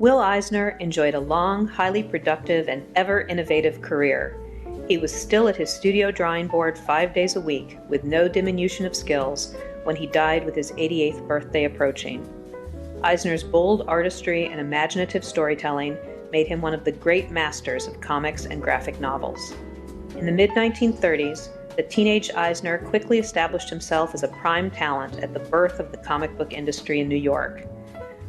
Will Eisner enjoyed a long, highly productive, and ever-innovative career. He was still at his studio drawing board 5 days a week, with no diminution of skills, when he died with his 88th birthday approaching. Eisner's bold artistry and imaginative storytelling made him one of the great masters of comics and graphic novels. In the mid-1930s, the teenage Eisner quickly established himself as a prime talent at the birth of the comic book industry in New York.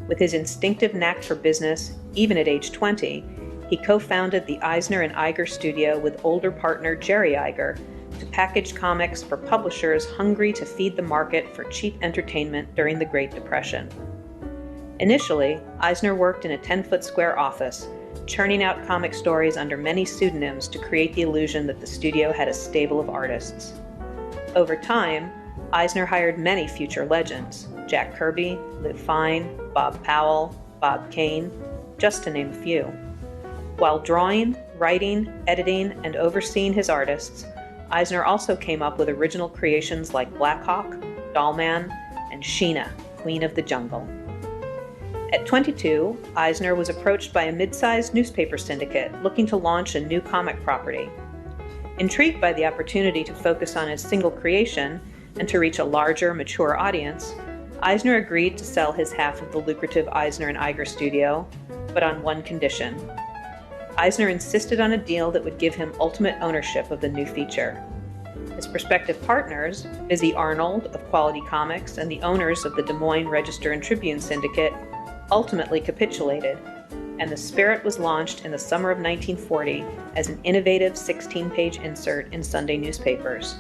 With his instinctive knack for business, even at age 20, he co-founded the Eisner and Iger studio with older partner Jerry Iger to package comics for publishers hungry to feed the market for cheap entertainment during the Great Depression. Initially, Eisner worked in a 10-foot square office, churning out comic stories under many pseudonyms to create the illusion that the studio had a stable of artists. Over time, Eisner hired many future legends: Jack Kirby, Liv Fine, Bob Powell, Bob Kane, just to name a few. While drawing, writing, editing, and overseeing his artists, Eisner also came up with original creations like Blackhawk, Dollman, and Sheena, Queen of the Jungle. At 22, Eisner was approached by a mid-sized newspaper syndicate looking to launch a new comic property. Intrigued by the opportunity to focus on his single creation and to reach a larger, mature audience, Eisner agreed to sell his half of the lucrative Eisner and Iger studio, but on one condition. Eisner insisted on a deal that would give him ultimate ownership of the new feature. His prospective partners, Busy Arnold of Quality Comics and the owners of the Des Moines Register and Tribune Syndicate, ultimately capitulated, and The Spirit was launched in the summer of 1940 as an innovative 16-page insert in Sunday newspapers.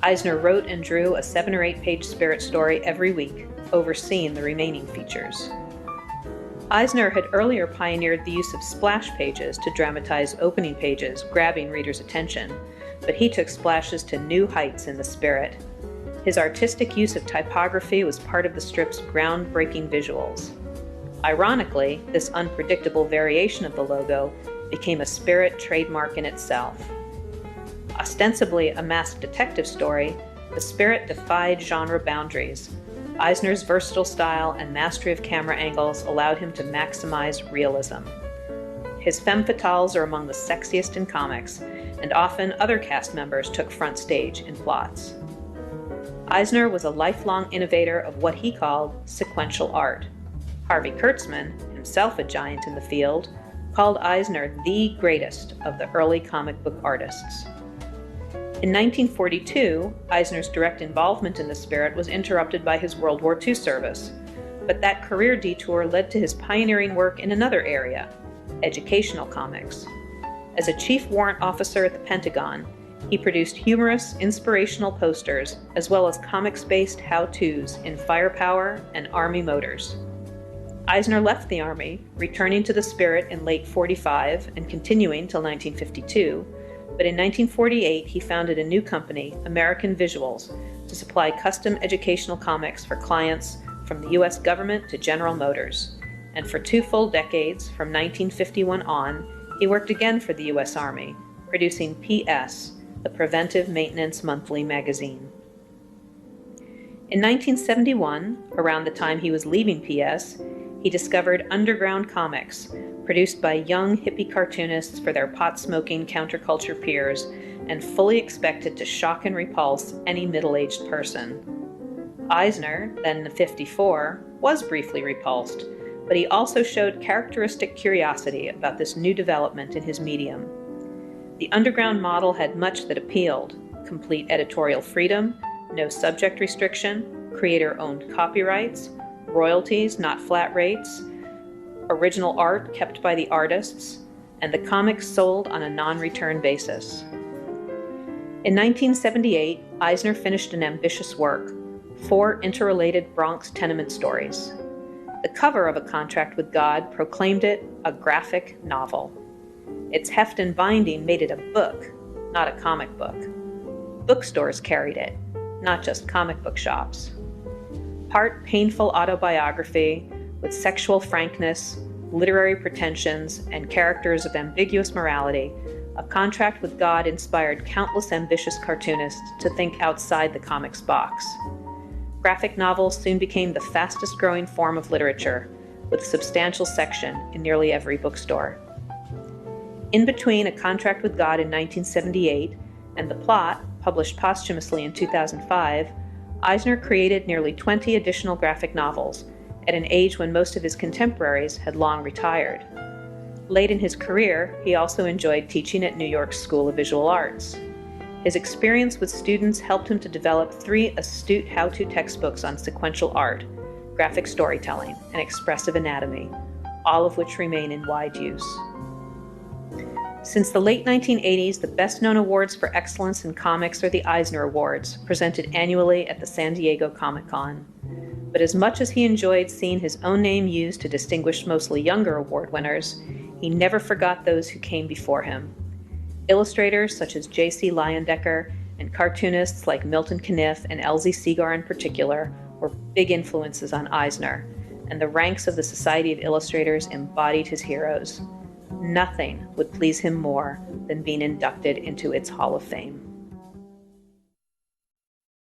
Eisner wrote and drew a 7- or 8-page Spirit story every week, overseeing the remaining features. Eisner had earlier pioneered the use of splash pages to dramatize opening pages, grabbing readers' attention, but he took splashes to new heights in The Spirit. His artistic use of typography was part of the strip's groundbreaking visuals. Ironically, this unpredictable variation of the logo became a Spirit trademark in itself. Ostensibly a masked detective story, The Spirit defied genre boundaries. Eisner's versatile style and mastery of camera angles allowed him to maximize realism. His femme fatales are among the sexiest in comics, and often other cast members took front stage in plots. Eisner was a lifelong innovator of what he called sequential art. Harvey Kurtzman, himself a giant in the field, called Eisner the greatest of the early comic book artists. In 1942, Eisner's direct involvement in The Spirit was interrupted by his World War II service, but that career detour led to his pioneering work in another area, educational comics. As a chief warrant officer at the Pentagon, he produced humorous, inspirational posters, as well as comics-based how-tos in firepower and Army motors. Eisner left the Army, returning to The Spirit in late '45 and continuing till 1952, but in 1948 he founded a new company, American Visuals, to supply custom educational comics for clients from the U.S. government to General Motors. And for 2 full decades, from 1951 on, he worked again for the U.S. Army, producing PS, the Preventive Maintenance Monthly magazine. In 1971, around the time he was leaving PS, he discovered Underground Comics, produced by young hippie cartoonists for their pot-smoking counterculture peers, and fully expected to shock and repulse any middle-aged person. Eisner, then 54, was briefly repulsed, but he also showed characteristic curiosity about this new development in his medium. The underground model had much that appealed: complete editorial freedom, no subject restriction, creator-owned copyrights, royalties, not flat rates, original art kept by the artists, and the comics sold on a non-return basis. In 1978, Eisner finished an ambitious work, 4 interrelated Bronx tenement stories. The cover of A Contract with God proclaimed it a graphic novel. Its heft and binding made it a book, not a comic book. Bookstores carried it, not just comic book shops. Part painful autobiography with sexual frankness, literary pretensions, and characters of ambiguous morality, A Contract with God inspired countless ambitious cartoonists to think outside the comics box. Graphic novels soon became the fastest-growing form of literature, with a substantial section in nearly every bookstore. In between A Contract with God in 1978 and The Plot, published posthumously in 2005, Eisner created nearly 20 additional graphic novels, at an age when most of his contemporaries had long retired. Late in his career, he also enjoyed teaching at New York's School of Visual Arts. His experience with students helped him to develop 3 astute how-to textbooks on sequential art, graphic storytelling, and expressive anatomy, all of which remain in wide use. Since the late 1980s, the best-known awards for excellence in comics are the Eisner Awards, presented annually at the San Diego Comic-Con. But as much as he enjoyed seeing his own name used to distinguish mostly younger award winners, he never forgot those who came before him. Illustrators such as J.C. Leyendecker and cartoonists like Milton Caniff and Elzie Segar in particular were big influences on Eisner, and the ranks of the Society of Illustrators embodied his heroes. Nothing would please him more than being inducted into its Hall of Fame.